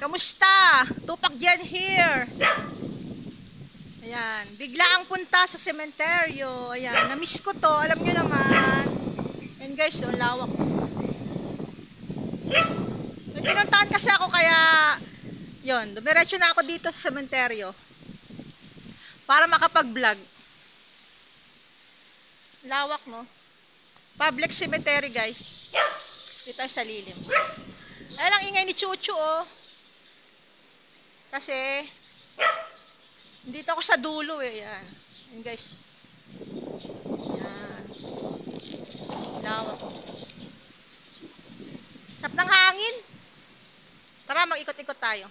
Kamusta? Tupac Jen here. Ayan, bigla ang punta sa sementeryo. Ayan, na-miss ko to, alam nyo naman. Ayan guys, yung lawak. May pinuntahan kasi ako kaya, yon, dumiretso na ako dito sa sementeryo. Para makapag-vlog. Lawak, no? Public cemetery, guys. Dito tayo sa lilim. Ayan ang ingay ni Chuchu, oh. Kasi, dito ako sa dulo, eh. Yan. Yan, guys. Yan. Lawak. Sap ng hangin. Tara, mag-ikot-ikot tayo.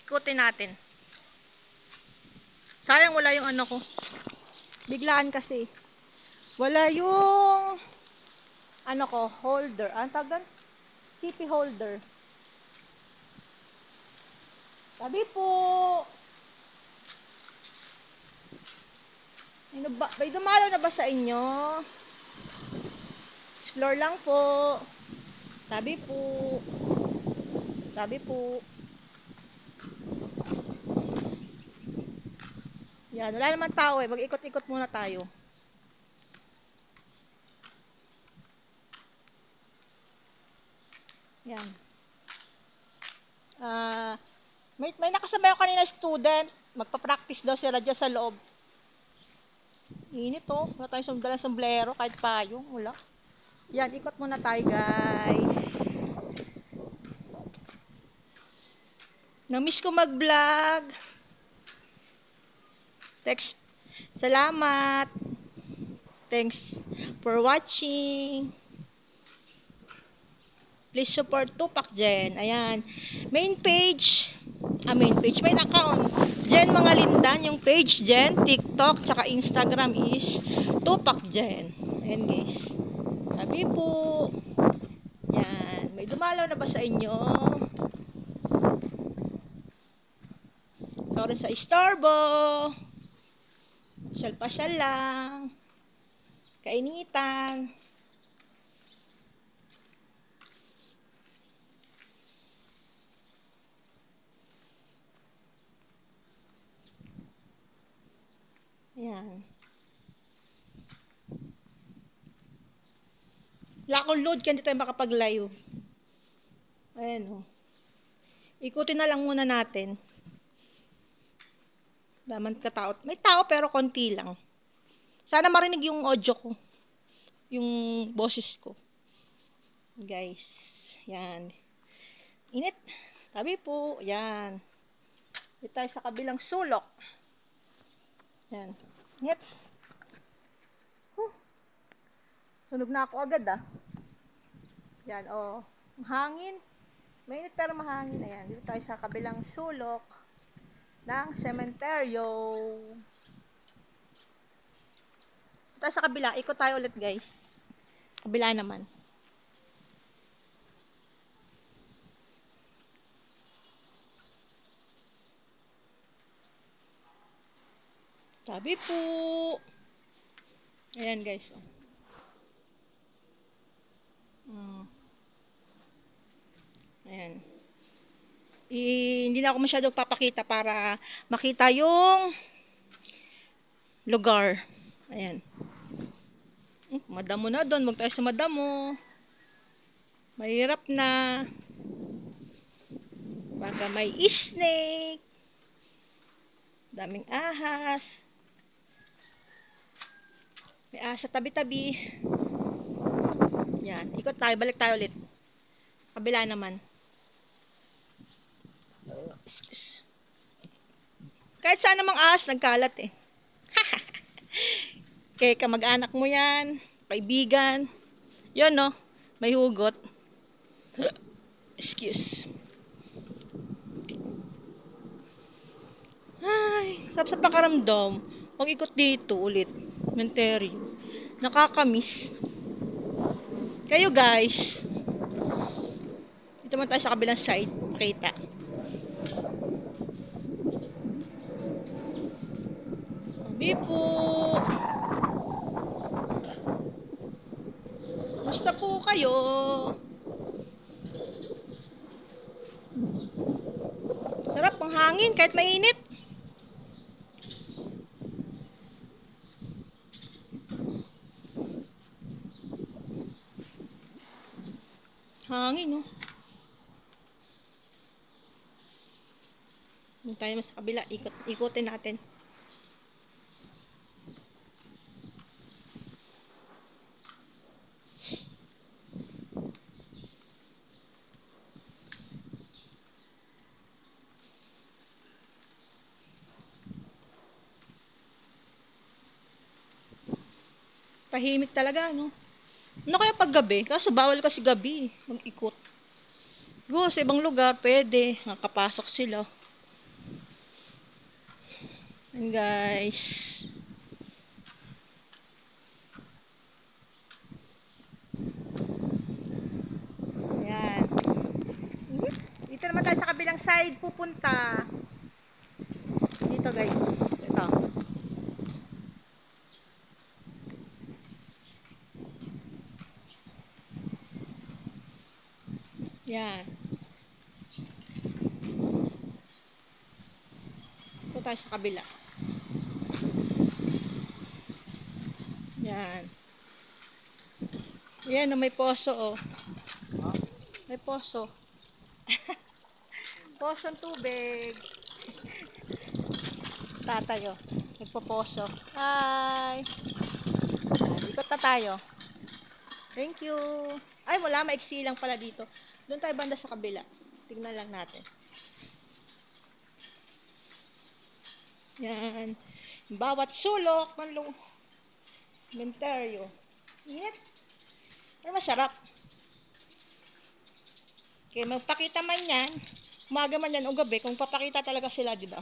Ikutin natin. Sayang wala yung ano ko. Biglaan kasi. Wala yung ano ko, holder. Ano tawag doon? CP holder. Sabi po. May dumalaw na ba sa inyo? Explore lang po. Sabi po. Sabi po. Yan, wala naman tao eh. Mag-ikot-ikot muna tayo. Yan. May nakasabay ako kanina student. Magpa-practice daw sila dyan sa loob. Init oh. Wala tayong dalang sombrero kahit payong. Wala. Yan, ikot muna tayo guys. Na-miss ko mag-vlog. Text. Salamat. Thanks for watching. Please support Tupac Jen. Ayan. Main page. Main page. Main account. Jen Mangalindan. Yung page Jen. TikTok. Tsaka Instagram is Tupac Jen. Ayan guys. Sabi po. Yan. May dumalaw na ba sa inyo? Sorry sa istorbo. Pasyal-pasyal lang. Kainitan. Ayan. Wala akong load kaya hindi tayo makapag-live. Ayan o. Ikutin na lang muna natin. Daman katao. May tao pero konti lang. Sana marinig yung audio ko. Yung boses ko. Guys. Yan. Init. Tabi po. Yan. Dito tayo sa kabilang sulok. Yan. Init. Sunog na ako agad ah. Yan. Oh. Mahangin. Mainit pero mahangin. Ayan. Dito tayo sa kabilang sulok ng sementeryo. Tayo sa kabila, ikot tayo ulit guys. Kabila naman. Sabi po. Ayan guys. Ayan. Hindi na ako masyadong papakita para makita yung lugar. Ayan. Madamo na doon. Huwag tayo sa madamo. Mahirap na. Baka may snake. Daming ahas. May ahas sa tabi-tabi. Yan. Ikot tayo. Balik tayo ulit. Kabila naman. Kahit saan namang ahas, nagkalat eh. Kaya kamag-anak mo yan, kaibigan. Yun no, may hugot. Excuse. Ay, sarap sa pakaramdam. Mag-ikot dito ulit. Cemetery. Nakakamiss. Kayo guys. Dito man tayo sa kabilang side. Makita. Sabi po. Basta po kayo. hangin kahit mainit. Hangin, no? Doon tayo mas sa kabila. Ikutin natin. Tahimik talaga, no? Ano kaya pag gabi? Kaso bawal kasi gabi mag-ikot. Go, sa ibang lugar, pwede. Nakapasok sila. And guys. Ayan. Dito naman tayo sa kabilang side pupunta. Dito guys. Ito. Yan. Ito tayo sa kabila. Yan. Yan, may poso, oh. May poso. Poso ng tubig. Tatay, oh. Nagpo-poso. Hi! Ikot na tayo. Thank you. Ay, wala. Maiksi lang pala dito. Doon tayo banda sa kabila. Tignan lang natin. Yan. Bawat sulok ng cementerio. Init. Pero masarap. Kaya magpakita man yan, umaga man yan o gabi, kung papakita talaga sila, di ba?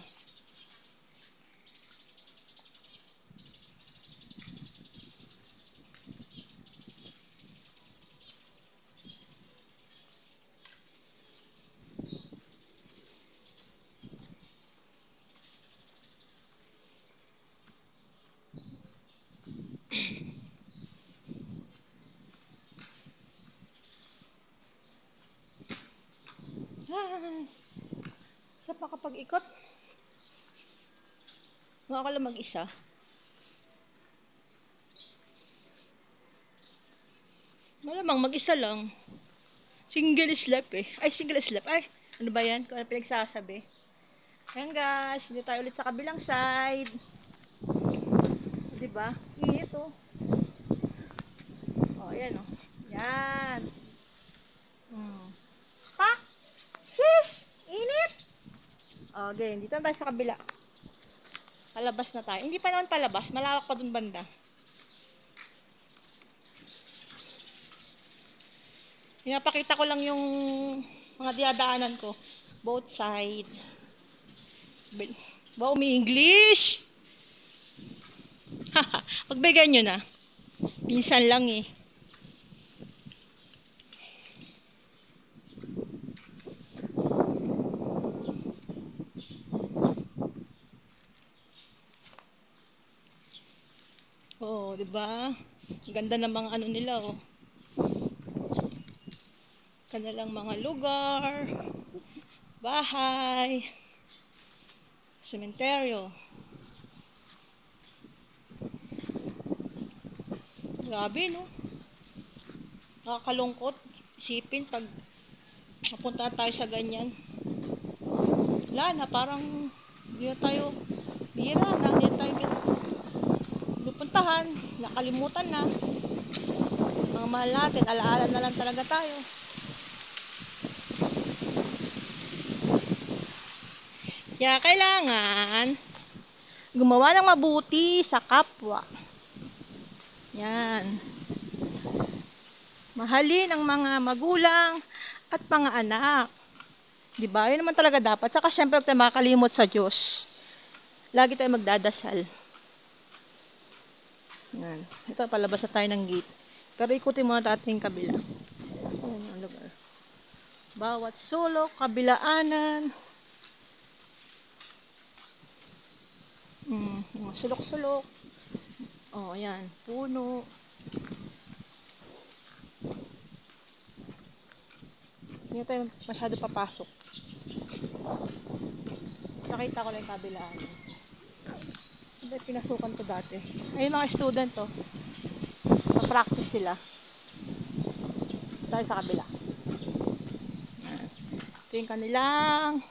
Isa pa kapag ikot. Nga ako lang mag-isa. Malamang mag-isa lang. Single slap eh. Ay, single slap. Ay, ano ba yan? Kung ano pinagsasabi. Ayan guys, hindi tayo ulit sa kabilang side. Diba? Init oh. Oh, ayan oh. Yan. Pa! Sis! Init! Okay, dito na tayo sa kabila. Palabas na tayo. Hindi pa naman palabas. Malawak pa dun banda. Pinapakita ko lang yung mga diadaanan ko. Both side. Ba, umi-English? Pagbigay nyo na. Minsan lang eh. Oh, 'di ba? Ganda ng mga ano nila oh. Kanilang mga lugar, bahay, sementeryo. Grabe no. Nakakalungkot isipin pag mapunta tayo sa ganyan. Wala na, parang hindi na tayo bira na, hindi na tayo pupuntahan, nakalimutan na. Mga mahal natin, alaala na lang talaga tayo. Kaya kailangan gumawa ng mabuti sa kapwa. Yan. Mahalin ang mga magulang at mga anak. Diba? Yun naman talaga dapat. Saka syempre huwag tayo makakalimot sa Diyos. Lagi tayo magdadasal. Yan. Ito, palabas na tayo ng gate. Pero ikutin muna natin yung kabila. Ayan ang lugar. Bawat sulok, kabilaanan. Mga sulok-sulok. Oh, ayan. Puno. Hindi tayo masyado papasok. Nakita ko lang yung kabilaan. Hindi, pinasukan ko dati. Ayun mga student to. Na-practice sila. Tayo sa kabila. Ito yung kanilang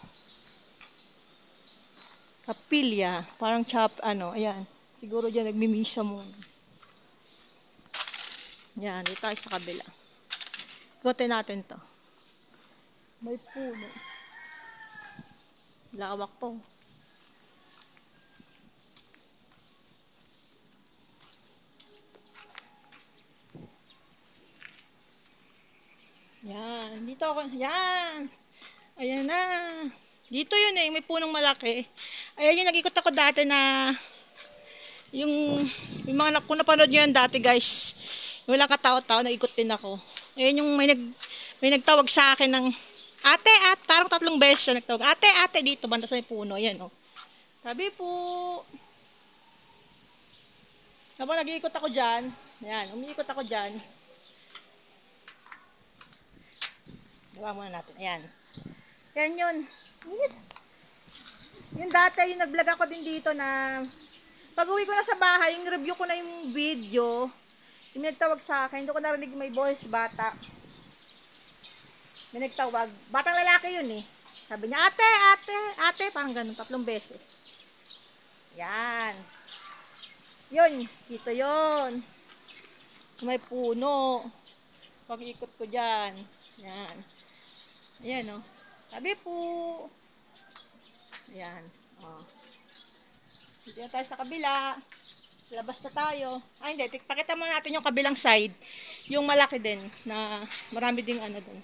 kapilya. Parang ayan. Siguro dyan nagmimisa muna. Yan, dito tayo sa kabila. Ikotin natin to. May puno. Lawak po. Yan, dito ako. Yan. Ayan na. Dito yun eh, may punong malaki. Ayan yung nag-ikot ako dati na yung mga kung napanood nyo yan dati guys. Walang katao-tao, nag-ikot din ako. Ayan yung may nagtawag sa akin ng ate, parang 3 beses siya nagtawag. Ate, dito, banda sa may puno. Ayan o. Sabi po. Habang nag-iikot ako dyan, ayan, umiikot ako dyan. Gawa muna natin, ayan. Yan yun. Yung dati, yung nag-vlog ako din dito na pag uwi ko na sa bahay, yung review ko na yung video, yung nagtawag sa akin, hindi ko narinig may voice bata. May nagtawag. Batang lalaki yun eh. Sabi niya, ate, parang ganun, 3 beses. Yan. Yun, dito yun. May puno. Pag ikot ko dyan. Yan. Ayan o. Sabi po. Ayan. O. Dito na tayo sa kabila. Labas na tayo. Ay hindi, pakita muna natin yung kabilang side. Yung malaki din. Na marami ding ano dun.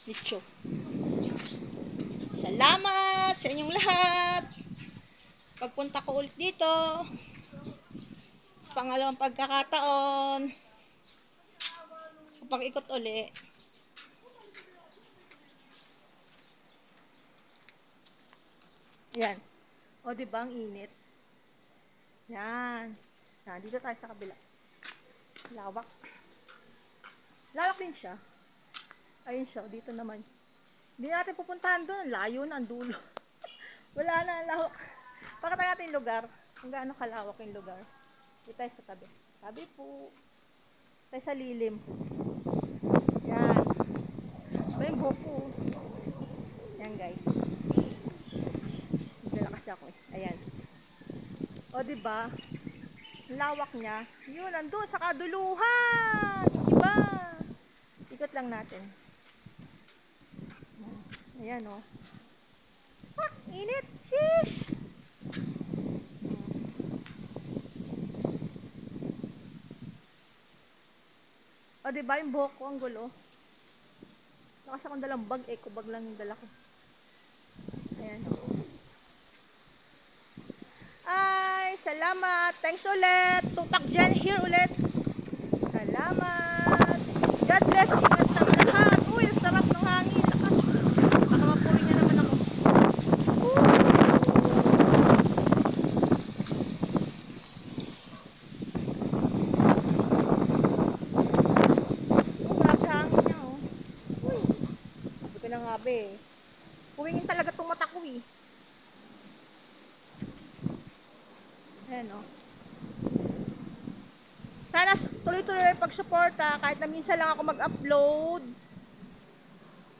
Nicho. Salamat sa inyong lahat. Pagpunta ko ulit dito. Pangalawang pagkakataon. Kapag ikot ulit. Yan. O, diba ang init? Yan. Yan. Dito tayo sa kabila. Lawak. Lawak din siya. Ayun siya. Dito naman. Hindi natin pupuntahan doon. Layo na ang dulo. Wala na ang lawak. Pakita natin yung lugar. Kung gaano kalawak yung lugar. Dito tayo sa tabi. Tabi po. Tayo sa lilim. Yan. Ba yung buko. Yan guys. Kasi ako eh. Ayan. O diba? Lawak niya. Yun, nandun sa kaduluhan. Diba? Ikot lang natin. Ayan o. Ah, init. Sheesh. O diba yung buhok ko ang gulo? Nakas akong dalang bag eh. Kubag lang yung dala ko. Ayan. Ay, salamat. Thanks ulit. Tupak Jen here ulit. Salamat. God bless. Ingat sa lahat. Uy, sarap ng hangin. Lakas. Baka mapuwi niya naman ako. Grabe hangin niya oh. Uy. Sabi ko na nga be. Puwingin talaga itong mata ko eh. Ayan o. Sana tuloy-tuloy pag-suporta kahit na minsan lang ako mag-upload.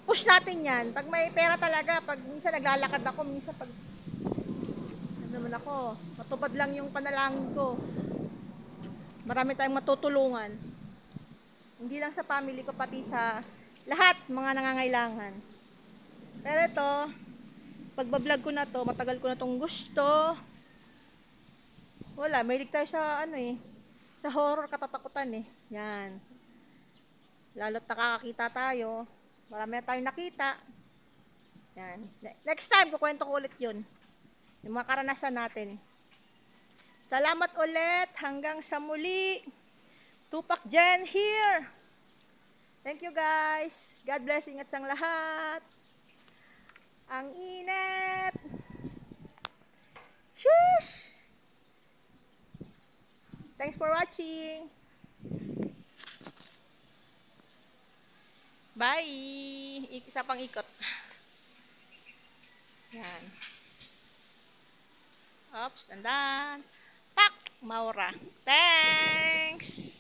Push natin yan. Pag may pera talaga, pag minsan naglalakad ako, minsan pag ano naman ako, matupad lang yung panalangin ko. Marami tayong matutulungan. Hindi lang sa family ko, pati sa lahat mga nangangailangan. Pero ito, pagbablog ko na to, matagal ko na tong gusto. Wala, mahilig tayo sa ano eh, sa horror katatakutan eh. Yan. Lalo't nakakakita tayo. Marami na tayong nakita. Yan. Next time, kukwento ko ulit yun. Yung mga karanasan natin. Salamat ulit. Hanggang sa muli. Tupak Jen here. Thank you guys. God bless. Ingat sang lahat. Ang init. Sheesh. Thanks for watching. Bye! Isa pang ikot. Yan. Oops, dandan. Pak! Maura. Thanks!